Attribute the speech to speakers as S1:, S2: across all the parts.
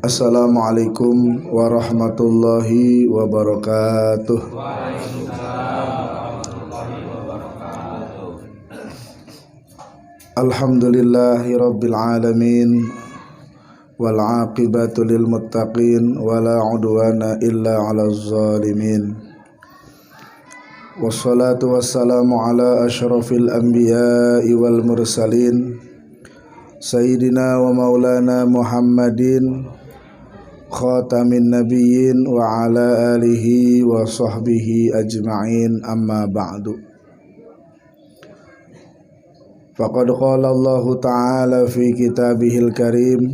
S1: Assalamualaikum warahmatullahi wabarakatuh. Alhamdulillahi rabbil alamin wal aqibatu lil muttaqin wala udwana illa 'alaz zalimin. Wassalatu wassalamu ala asyrafil anbiya'i wal mursalin Sayyidina wa maulana Muhammadin khatamin nabiyyin wa ala alihi wa sahbihi ajma'in, amma ba'du. Faqad qala Allah ta'ala fi kitabihil karim,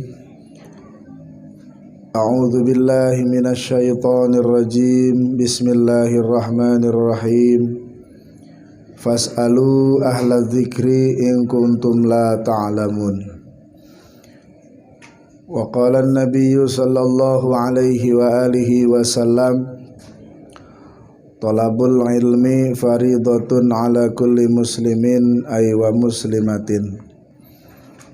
S1: a'udzu billahi minasy syaithanir rajim, bismillahirrahmanirrahim. Fas'alu ahla dzikri in kuntum la ta'lamun. Wa qala an-nabiyyu sallallahu alaihi wa alihi wasallam, talabul ilmi faridatun ala kulli muslimin ay wa muslimatin.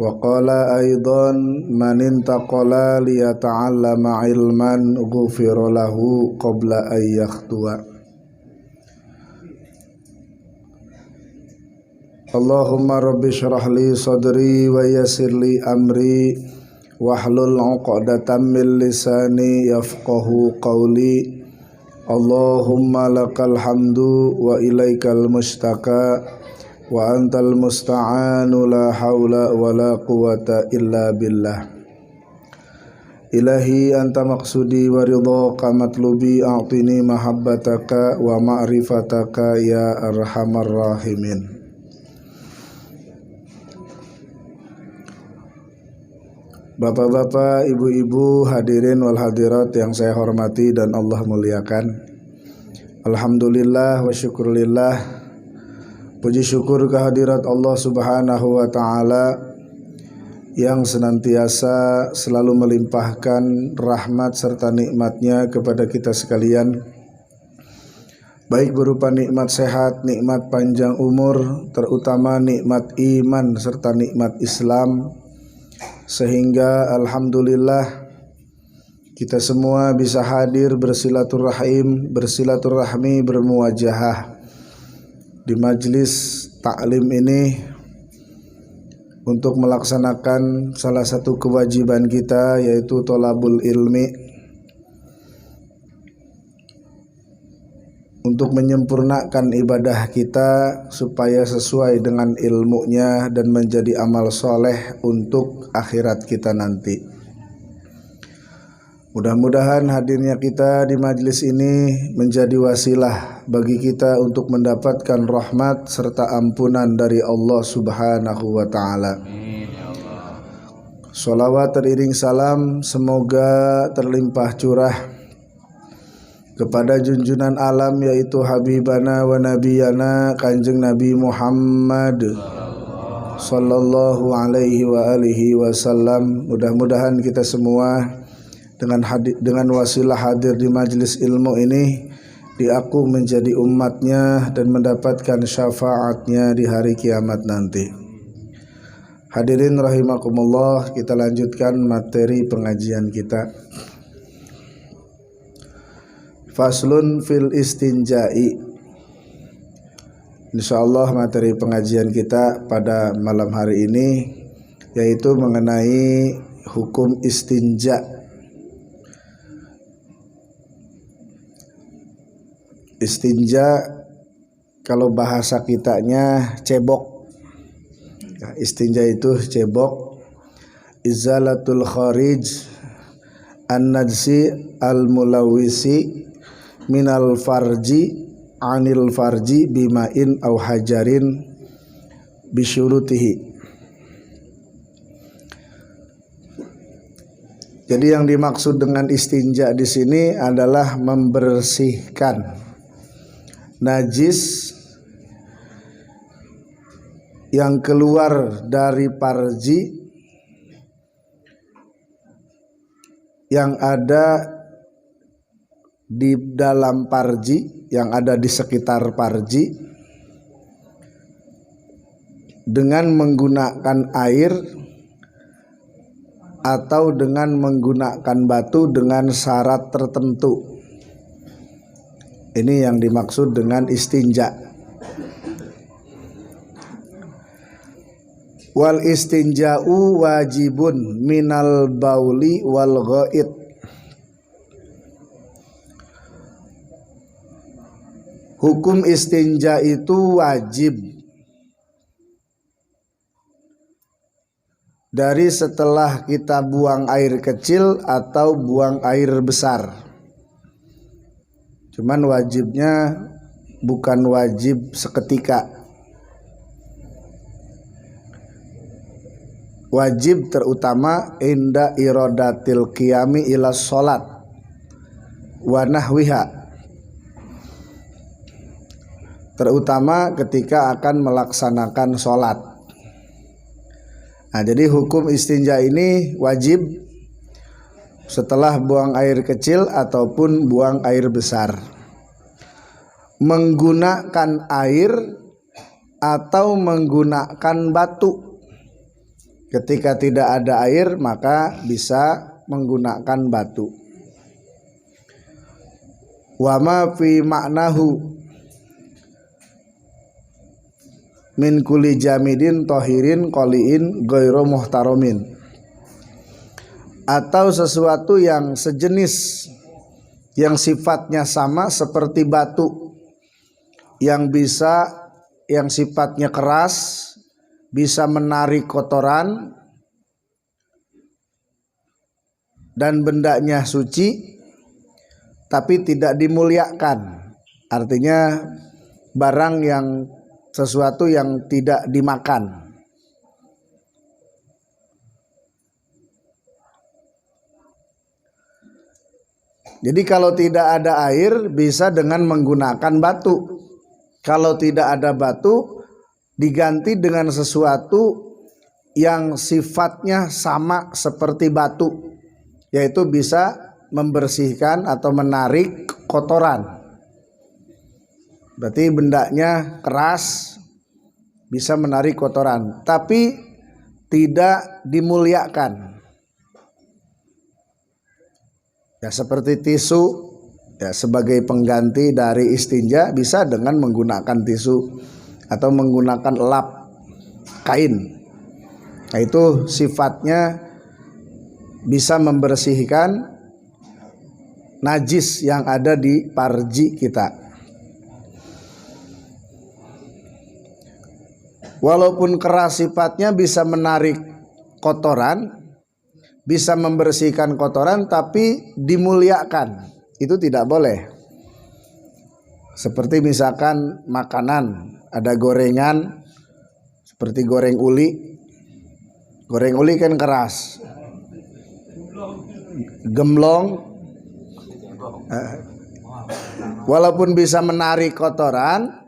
S1: Wa qala aidan man intaqala liyata'allama ilman ghufira lahu qabla ay yakhtuwa. Allahumma rabbi shrah li sadri wa yassir li amri wahlul 'uqdatam min lisani yafqahu qawli. Allahumma lakal hamdu wa ilaikal mustaka wa antal musta'anu la haula wa la quwata illa billah. Ilahi anta maqsudi wa ridhaka matlubi, a'tini mahabbataka wa ma'rifataka ya arhamar rahimin. Bapak-bapak, ibu-ibu, hadirin wal hadirat yang saya hormati dan Allah muliakan. Alhamdulillah wa syukurillah. Puji syukur kehadirat Allah subhanahu wa ta'ala yang senantiasa selalu melimpahkan rahmat serta nikmatnya kepada kita sekalian, baik berupa nikmat sehat, nikmat panjang umur, terutama nikmat iman serta nikmat Islam, sehingga alhamdulillah kita semua bisa hadir bersilaturahmi, bermuwajahah di majlis taklim ini untuk melaksanakan salah satu kewajiban kita, yaitu thalabul ilmi, untuk menyempurnakan ibadah kita supaya sesuai dengan ilmunya dan menjadi amal soleh untuk akhirat kita nanti. Mudah-mudahan hadirnya kita di majlis ini menjadi wasilah bagi kita untuk mendapatkan rahmat serta ampunan dari Allah subhanahu wa ta'ala. Sholawat teriring salam semoga terlimpah curah kepada junjunan alam, yaitu Habibana wa Nabiyana Kanjeng Nabi Muhammad sallallahu alaihi wa alihi wasallam. Mudah-mudahan kita semua dengan wasilah hadir di majlis ilmu ini diaku menjadi umatnya dan mendapatkan syafaatnya di hari kiamat nanti. Hadirin rahimakumullah, kita lanjutkan materi pengajian kita. Faslun fil istinja'i. Insyaallah materi pengajian kita pada malam hari ini yaitu mengenai hukum istinja. Istinja kalau bahasa kitanya cebok. Istinja itu cebok, izalatul kharij an-najsi al-mulawisi minal farji anil farji bimain au hajarin bisyurutihi. Jadi yang dimaksud dengan istinja di sini adalah membersihkan najis yang keluar dari farji yang ada di dalam farji, yang ada di sekitar farji, dengan menggunakan air atau dengan menggunakan batu dengan syarat tertentu. Ini yang dimaksud dengan istinja. Wal istinja'u wajibun minal bauli wal ghaid. Hukum istinja itu wajib dari setelah kita buang air kecil atau buang air besar. Cuman wajibnya bukan wajib seketika. Wajib terutama inda iradatil qiyami ila sholat wa nahwiha, terutama ketika akan melaksanakan sholat. Nah, jadi hukum istinja ini wajib setelah buang air kecil ataupun buang air besar. Menggunakan air atau menggunakan batu. Ketika tidak ada air maka bisa menggunakan batu. Wa ma fi ma'nahu min kulli jamidin tohirin qoliin ghairu muhtaramin, atau sesuatu yang sejenis yang sifatnya sama seperti batu, yang sifatnya keras, bisa menarik kotoran dan bendanya suci tapi tidak dimuliakan. Artinya barang yang sesuatu yang tidak dimakan. Jadi kalau tidak ada air bisa dengan menggunakan batu. Kalau tidak ada batu diganti dengan sesuatu yang sifatnya sama seperti batu, yaitu bisa membersihkan atau menarik kotoran. Berarti bendanya keras, bisa menarik kotoran, tapi tidak dimuliakan. Ya seperti tisu, ya sebagai pengganti dari istinja bisa dengan menggunakan tisu atau menggunakan lap kain. Nah, itu sifatnya bisa membersihkan najis yang ada di parji kita. Walaupun keras sifatnya bisa menarik kotoran, bisa membersihkan kotoran, tapi dimuliakan itu tidak boleh. Seperti misalkan makanan, ada gorengan seperti goreng uli. Goreng uli kan keras, gemblong, walaupun bisa menarik kotoran,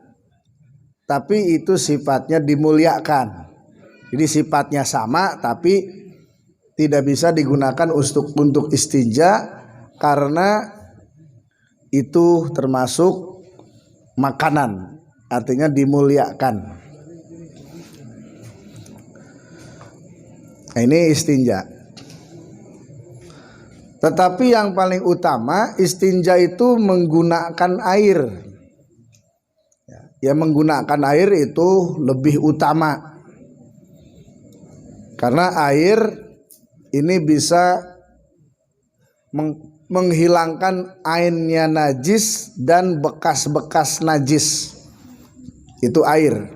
S1: tapi itu sifatnya dimuliakan. Jadi sifatnya sama tapi tidak bisa digunakan untuk istinja karena itu termasuk makanan, artinya dimuliakan. Nah, ini istinja. Tetapi yang paling utama istinja itu menggunakan air. Ya, menggunakan air itu lebih utama. Karena air ini bisa menghilangkan ainnya najis dan bekas-bekas najis. Itu air.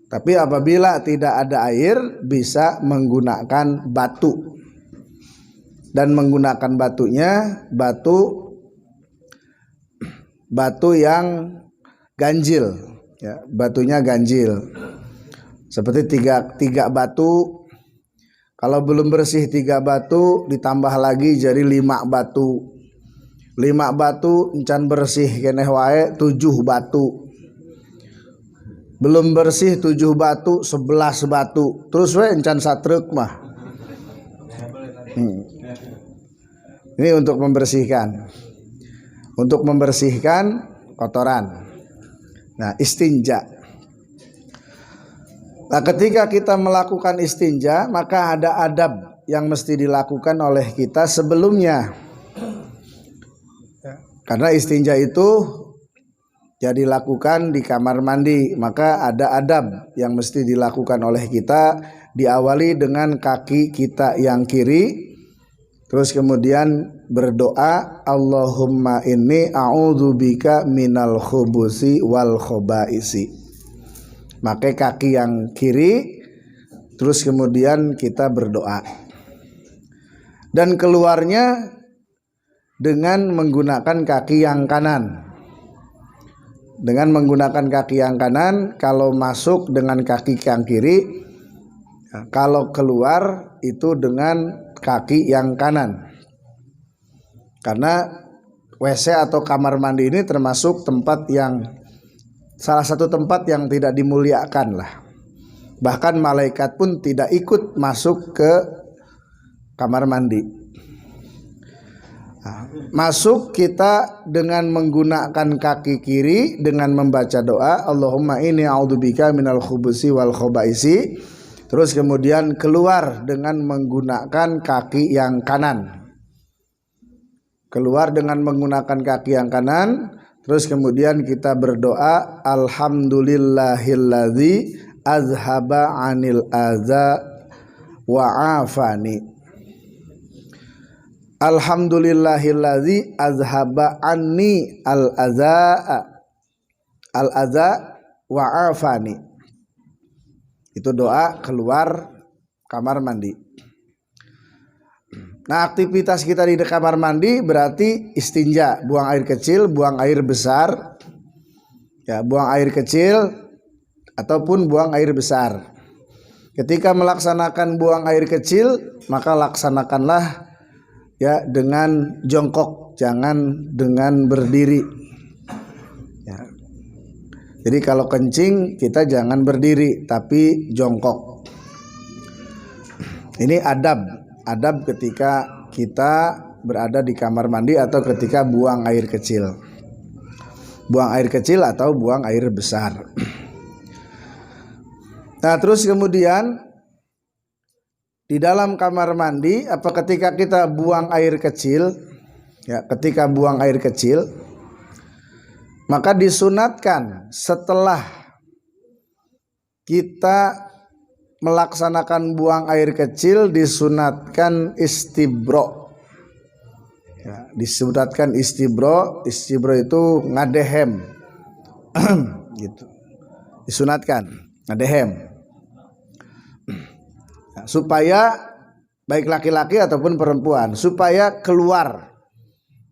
S1: Tapi apabila tidak ada air bisa menggunakan batu. Dan menggunakan batunya batu yang ganjil, ya, batunya ganjil. Seperti tiga batu, kalau belum bersih 3 batu ditambah lagi jadi 5 batu. 5 batu encan bersih keneh wae 7 batu. Belum bersih 7 batu 11 batu. Terus wae encan satruk mah. Ini untuk membersihkan. Untuk membersihkan kotoran. Nah, istinja. Nah, ketika kita melakukan istinja, maka ada adab yang mesti dilakukan oleh kita sebelumnya. Karena istinja itu ya dilakukan di kamar mandi, maka ada adab yang mesti dilakukan oleh kita. Diawali dengan kaki kita yang kiri, terus kemudian berdoa, Allahumma inni a'udzubika minal khubusi wal khobaisi. Pakai kaki yang kiri, terus kemudian kita berdoa. Dan keluarnya dengan menggunakan kaki yang kanan. Dengan menggunakan kaki yang kanan, kalau masuk dengan kaki yang kiri, kalau keluar itu dengan kaki yang kanan. Karena WC atau kamar mandi ini termasuk tempat yang salah satu tempat yang tidak dimuliakan lah. Bahkan malaikat pun tidak ikut masuk ke kamar mandi. Masuk kita dengan menggunakan kaki kiri dengan membaca doa, Allahumma inni a'udzubika minal khubusi wal khobaisi. Terus kemudian keluar dengan menggunakan kaki yang kanan. Keluar dengan menggunakan kaki yang kanan. Terus kemudian kita berdoa, alhamdulillahilladzi azhaba anil adza wa afani. Alhamdulillahilladzi azhaba anni al adza wa afani. Itu doa keluar kamar mandi. Nah, aktivitas kita di kamar mandi berarti istinja, buang air kecil, buang air besar. Ya, buang air kecil ataupun buang air besar. Ketika melaksanakan buang air kecil, maka laksanakanlah ya dengan jongkok, jangan dengan berdiri. Ya. Jadi kalau kencing kita jangan berdiri tapi jongkok. Ini adab ketika kita berada di kamar mandi atau ketika buang air kecil. Buang air kecil atau buang air besar. Nah, terus kemudian di dalam kamar mandi apa ketika kita buang air kecil, ya, ketika buang air kecil maka disunatkan setelah kita melaksanakan buang air kecil disunatkan istibro. Ya, disunatkan istibro. Istibro itu ngadehem. Gitu. Disunatkan ngadehem. Nah, supaya baik laki-laki ataupun perempuan supaya keluar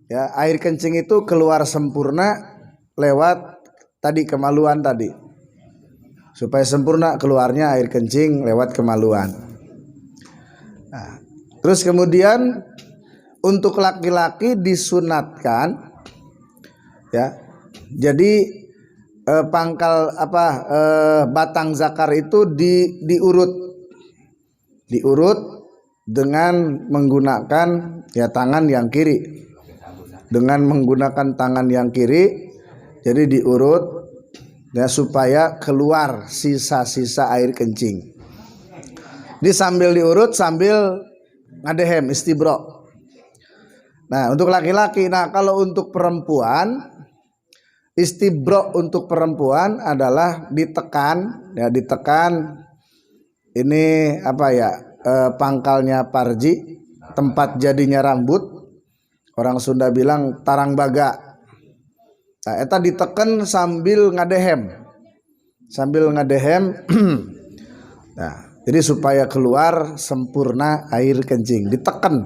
S1: ya air kencing itu keluar sempurna lewat tadi kemaluan tadi. Supaya sempurna keluarnya air kencing lewat kemaluan. Nah, terus kemudian untuk laki-laki disunatkan ya. Jadi batang zakar itu diurut dengan menggunakan ya tangan yang kiri. Dengan menggunakan tangan yang kiri, jadi diurut ya supaya keluar sisa-sisa air kencing. Di sambil diurut sambil ngadehem istibro. Nah, untuk laki-laki. Nah, kalau untuk perempuan, istibro untuk perempuan adalah ditekan, ya ditekan. Ini apa ya? Pangkalnya parji, tempat jadinya rambut. Orang Sunda bilang tarang baga. Nah, eta diteken sambil ngadehem. Nah, jadi supaya keluar sempurna air kencing, diteken.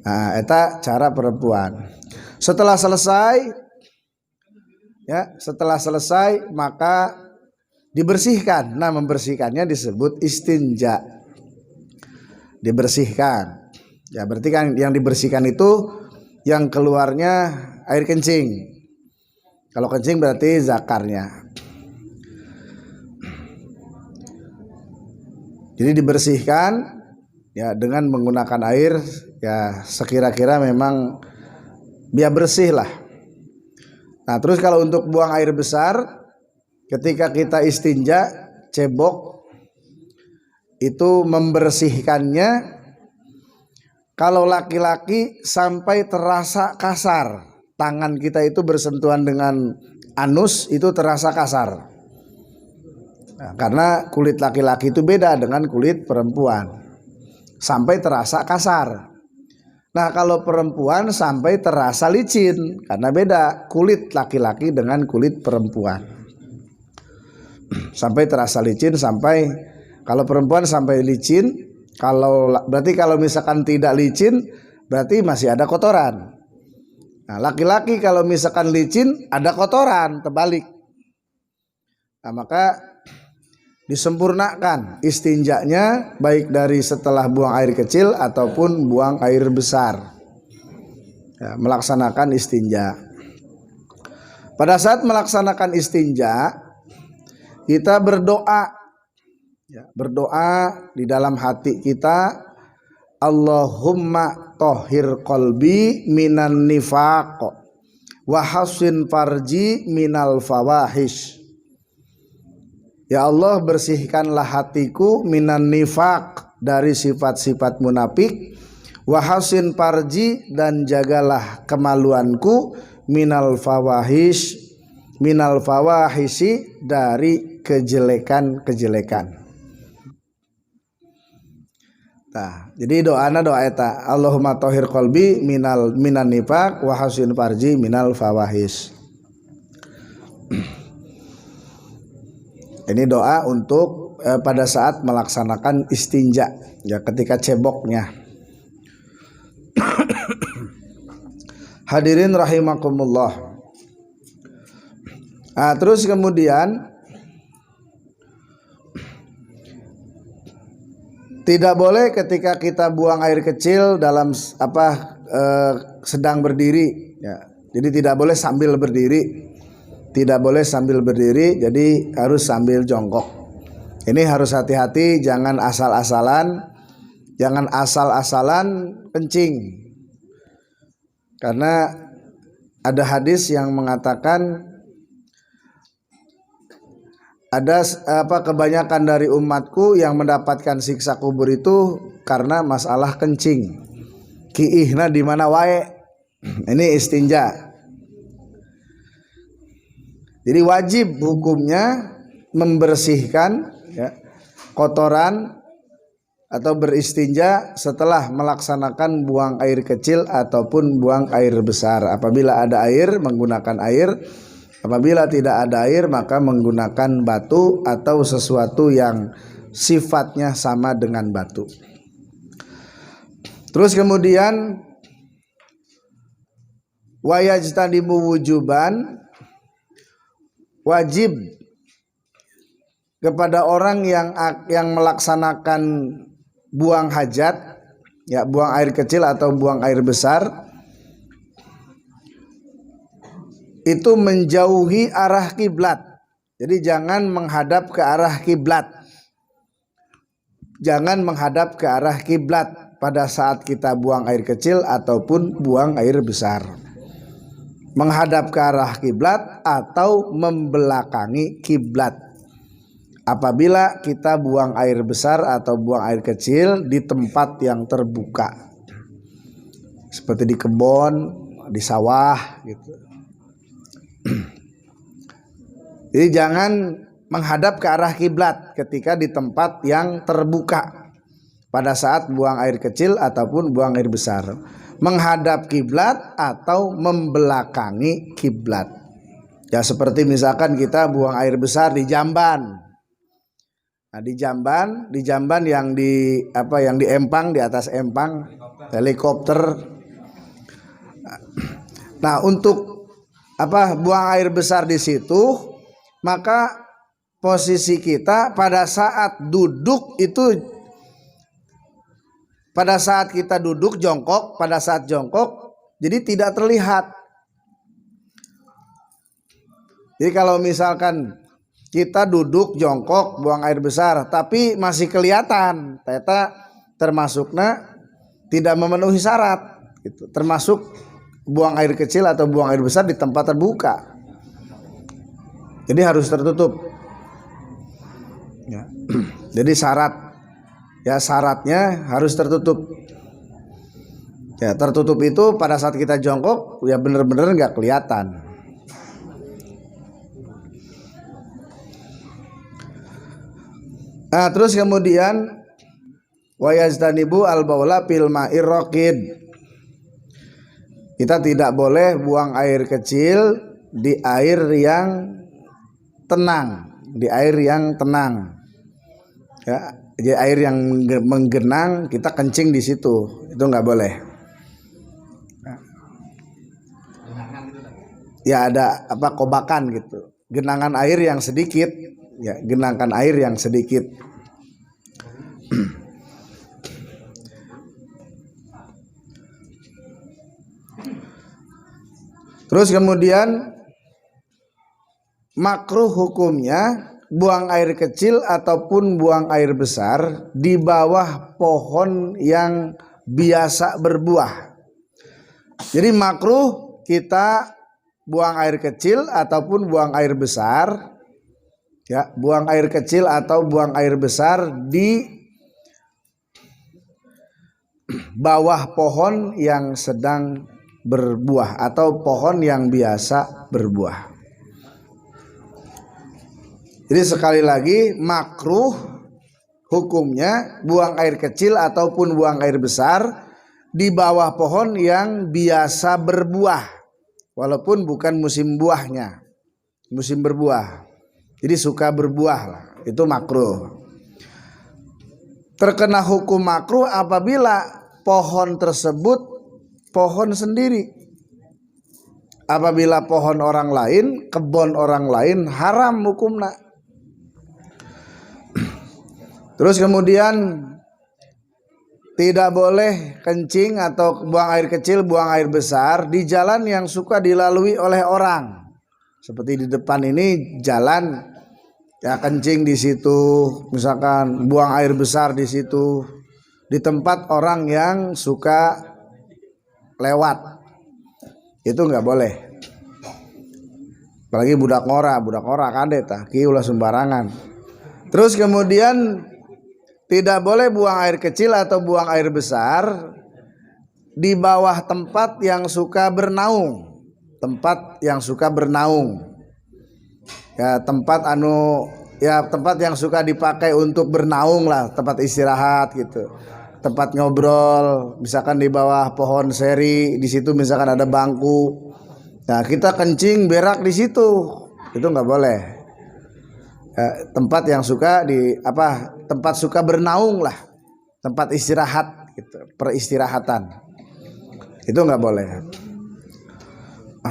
S1: Nah, eta cara perempuan. Setelah selesai maka dibersihkan. Nah, membersihkannya disebut istinja. Dibersihkan. Ya, berarti kan yang dibersihkan itu yang keluarnya air kencing. Kalau kencing berarti zakarnya. Jadi dibersihkan ya dengan menggunakan air ya sekira-kira memang biar bersih lah. Nah, terus kalau untuk buang air besar ketika kita istinja cebok itu membersihkannya. Kalau laki-laki sampai terasa kasar, tangan kita itu bersentuhan dengan anus itu terasa kasar. Nah, karena kulit laki-laki itu beda dengan kulit perempuan, sampai terasa kasar. Nah, kalau perempuan sampai terasa licin, karena beda kulit laki-laki dengan kulit perempuan. Sampai terasa licin, sampai kalau perempuan sampai licin, berarti kalau misalkan tidak licin berarti masih ada kotoran. Nah, laki-laki kalau misalkan licin ada kotoran, terbalik. Nah, maka disempurnakan istinjanya baik dari setelah buang air kecil ataupun buang air besar. Ya, melaksanakan istinja. Pada saat melaksanakan istinja, kita berdoa. Ya, berdoa di dalam hati kita, Allahumma tohhir qalbi minan nifaq wa hassin farji minal fawahish. Ya Allah, bersihkanlah hatiku minan nifaq, dari sifat-sifat munafik, wa hassin farji, dan jagalah kemaluanku, minal fawahishi, dari kejelekan-kejelekan. Nah, jadi doana doa eta, Allahumma tohhir qalbi minan nifaq wa hassin farji minal fawahish. Ini doa untuk pada saat melaksanakan istinja, ya, ketika ceboknya. Hadirin rahimakumullah. Nah, terus kemudian tidak boleh ketika kita buang air kecil dalam sedang berdiri, ya. Jadi tidak boleh sambil berdiri. Tidak boleh sambil berdiri, jadi harus sambil jongkok. Ini harus hati-hati, jangan asal-asalan kencing. Karena ada hadis yang mengatakan ada kebanyakan dari umatku yang mendapatkan siksa kubur itu karena masalah kencing. Kiihna di mana wae. Ini istinja. Jadi wajib hukumnya membersihkan, ya, kotoran atau beristinja setelah melaksanakan buang air kecil ataupun buang air besar. Apabila ada air, menggunakan air. Apabila tidak ada air, maka menggunakan batu atau sesuatu yang sifatnya sama dengan batu. Terus kemudian wayajtanibu wujuban, wajib kepada orang yang melaksanakan buang hajat, ya, buang air kecil atau buang air besar, itu menjauhi arah kiblat. Jadi jangan menghadap ke arah kiblat. Jangan menghadap ke arah kiblat pada saat kita buang air kecil ataupun buang air besar. Menghadap ke arah kiblat atau membelakangi kiblat. Apabila kita buang air besar atau buang air kecil di tempat yang terbuka, seperti di kebun, di sawah, gitu. Jadi jangan menghadap ke arah kiblat ketika di tempat yang terbuka pada saat buang air kecil ataupun buang air besar. Menghadap kiblat atau membelakangi kiblat. Ya, seperti misalkan kita buang air besar di jamban. Nah, di jamban yang di empang, di atas empang, helikopter. Nah, untuk buang air besar di situ, maka posisi kita pada saat duduk itu, pada saat kita duduk jongkok, pada saat jongkok, jadi tidak terlihat. Jadi kalau misalkan kita duduk jongkok buang air besar, tapi masih kelihatan, ternyata termasuknya tidak memenuhi syarat, gitu. Termasuk buang air kecil atau buang air besar di tempat terbuka. Jadi harus tertutup. Ya. Jadi syaratnya harus tertutup. Ya, tertutup itu pada saat kita jongkok ya benar-benar nggak kelihatan. Nah, terus kemudian wa yazdanibu al-baula fil ma'ir raqid. Kita tidak boleh buang air kecil di air yang tenang, Ya, jadi air yang menggenang kita kencing di situ, itu nggak boleh. Ya ada kobakan gitu, genangan air yang sedikit, ya genangan air yang sedikit. Terus kemudian makruh hukumnya buang air kecil ataupun buang air besar di bawah pohon yang biasa berbuah. Jadi makruh kita buang air kecil ataupun buang air besar, ya buang air kecil atau buang air besar di bawah pohon yang sedang berbuah atau pohon yang biasa berbuah. Jadi sekali lagi makruh hukumnya buang air kecil ataupun buang air besar di bawah pohon yang biasa berbuah, walaupun bukan musim buahnya, musim berbuah. Jadi suka berbuah lah, itu makruh. Terkena hukum makruh apabila pohon tersebut pohon sendiri. Apabila pohon orang lain, kebun orang lain, haram hukumna. Terus kemudian tidak boleh kencing atau buang air kecil, buang air besar di jalan yang suka dilalui oleh orang. Seperti di depan ini jalan, ya kencing di situ, misalkan buang air besar di situ, di tempat orang yang suka lewat, itu nggak boleh. Apalagi budak ngora kade tah, ki ulah sembarangan. Terus kemudian tidak boleh buang air kecil atau buang air besar di bawah tempat yang suka bernaung. Tempat yang suka bernaung. Ya, tempat yang suka dipakai untuk bernaung lah, tempat istirahat gitu. Tempat ngobrol, misalkan di bawah pohon seri, di situ misalkan ada bangku. Nah, kita kencing berak di situ. Itu nggak boleh. Tempat yang suka tempat suka bernaung lah, tempat istirahat gitu, peristirahatan, itu nggak boleh.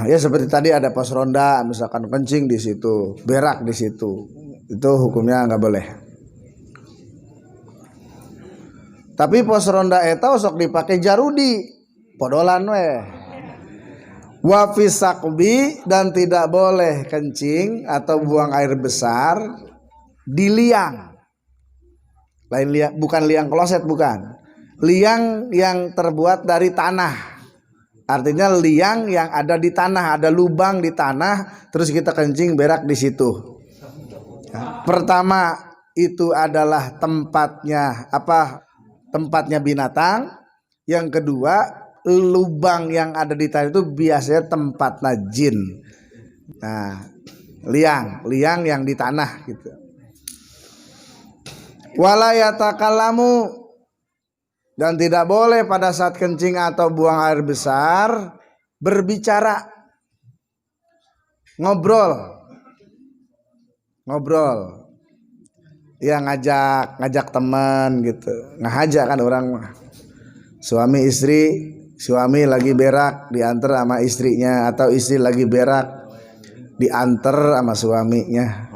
S1: Ya seperti tadi ada pos ronda, misalkan kencing di situ, berak di situ, itu hukumnya nggak boleh. Tapi pos ronda eta sok dipakai jarudi, podolan weh. Wa fi saqbi, dan tidak boleh kencing atau buang air besar di liang. Lain liang, bukan liang kloset, bukan. Liang yang terbuat dari tanah. Artinya liang yang ada di tanah, ada lubang di tanah, terus kita kencing berak di situ. Pertama itu adalah tempatnya binatang. Yang kedua, lubang yang ada di tanah itu biasanya tempat jin. Nah, liang yang di tanah gitu. Wala yatakalamu, dan tidak boleh pada saat kencing atau buang air besar berbicara, ngobrol, ya ngajak teman gitu, ngajak kan orang mah. Suami lagi berak diantar sama istrinya, atau istri lagi berak diantar sama suaminya,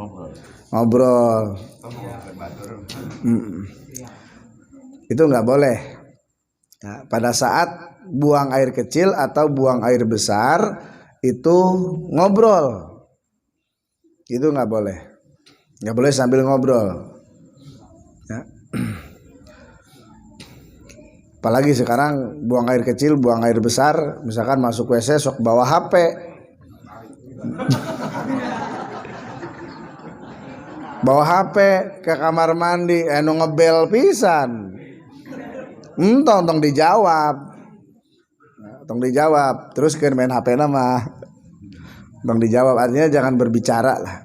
S1: ngobrol. Itu nggak boleh. Nah, pada saat buang air kecil atau buang air besar itu ngobrol, itu nggak boleh sambil ngobrol. Ya. Apalagi sekarang buang air kecil, buang air besar, misalkan masuk WC sok bawa HP. bawa HP ke kamar mandi anu ngebel pisan. Tong dijawab. Tong dijawab, terus kan main HP nama. Tong dijawab artinya jangan berbicara lah.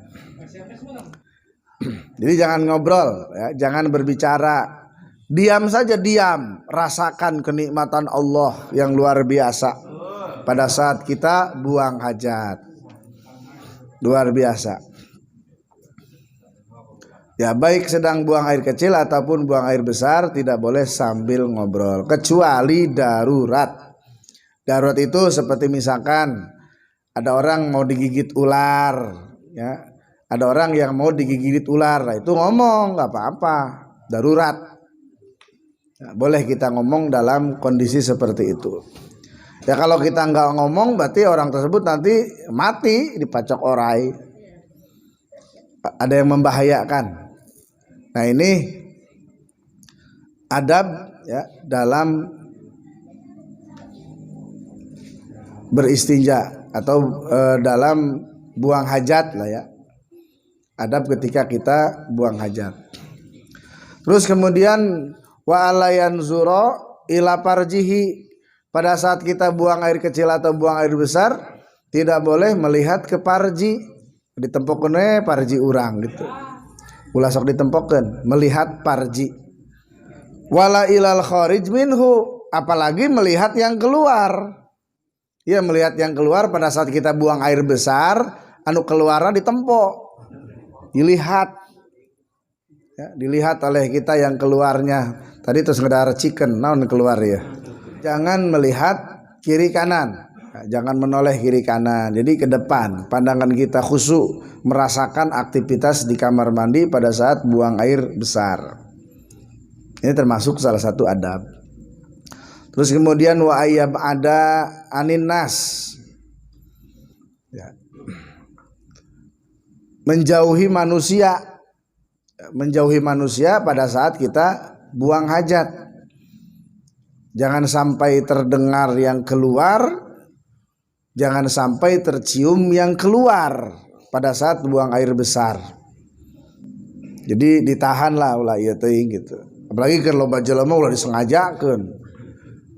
S1: Jadi jangan ngobrol ya, jangan berbicara. Diam saja, diam, rasakan kenikmatan Allah yang luar biasa pada saat kita buang hajat. Luar biasa. Ya, baik sedang buang air kecil ataupun buang air besar tidak boleh sambil ngobrol kecuali darurat. Darurat itu seperti misalkan ada orang mau digigit ular, ya. Ada orang yang mau digigit ular, nah itu ngomong nggak apa-apa, darurat. Nah, boleh kita ngomong dalam kondisi seperti itu. Ya kalau kita nggak ngomong berarti orang tersebut nanti mati dipacok orai. Ada yang membahayakan. Nah ini adab ya dalam beristinja atau dalam buang hajat lah ya. Adab ketika kita buang hajat. Terus kemudian wa alayan zuro ila parjihi, pada saat kita buang air kecil atau buang air besar tidak boleh melihat ke parji, ditempokkeun parji urang gitu. Ulah sok ditempokkeun melihat parji. Wala ilal kharij minhu, apalagi melihat yang keluar. Ya melihat yang keluar pada saat kita buang air besar, anu keluarna ditempok. Dilihat ya, dilihat oleh kita yang keluarnya. Tadi terus ngedar chicken naon keluar ya. Jangan melihat kiri kanan, jangan menoleh kiri kanan. Jadi ke depan, pandangan kita khusyuk merasakan aktivitas di kamar mandi pada saat buang air besar. Ini termasuk salah satu adab. Terus kemudian wa ayyab ada anin nas, ya. Menjauhi manusia pada saat kita buang hajat. Jangan sampai terdengar yang keluar, jangan sampai tercium yang keluar pada saat buang air besar. Jadi ditahanlah ulah ieu teuing gitu. Apalagi keur loba jelema ulah disengajakeun.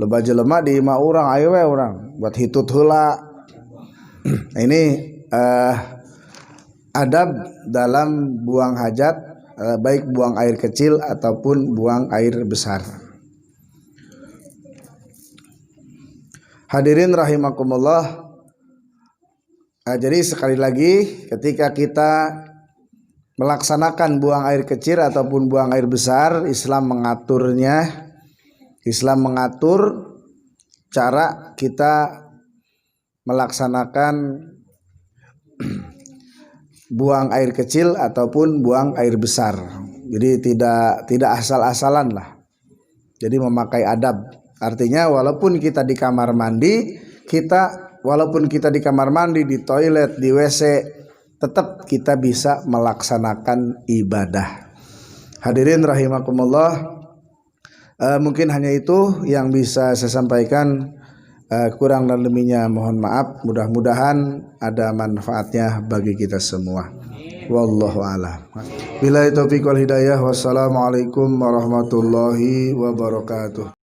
S1: Loba jelema di imah urang aya we urang buat hitut heula. Nah, ini adab dalam buang hajat, baik buang air kecil ataupun buang air besar. Hadirin rahimakumullah. Jadi sekali lagi ketika kita melaksanakan buang air kecil ataupun buang air besar, Islam mengaturnya. Islam mengatur cara kita melaksanakan buang air kecil ataupun buang air besar. Jadi tidak asal-asalan lah. Jadi memakai adab. Artinya walaupun kita di kamar mandi, di toilet, di WC, tetap kita bisa melaksanakan ibadah. Hadirin rahimakumullah. Mungkin hanya itu yang bisa saya sampaikan. Kurang dan lebihnya mohon maaf. Mudah-mudahan ada manfaatnya bagi kita semua. Wallahu a'lam. Billahi taufiq wal hidayah. Wassalamualaikum warahmatullahi wabarakatuh.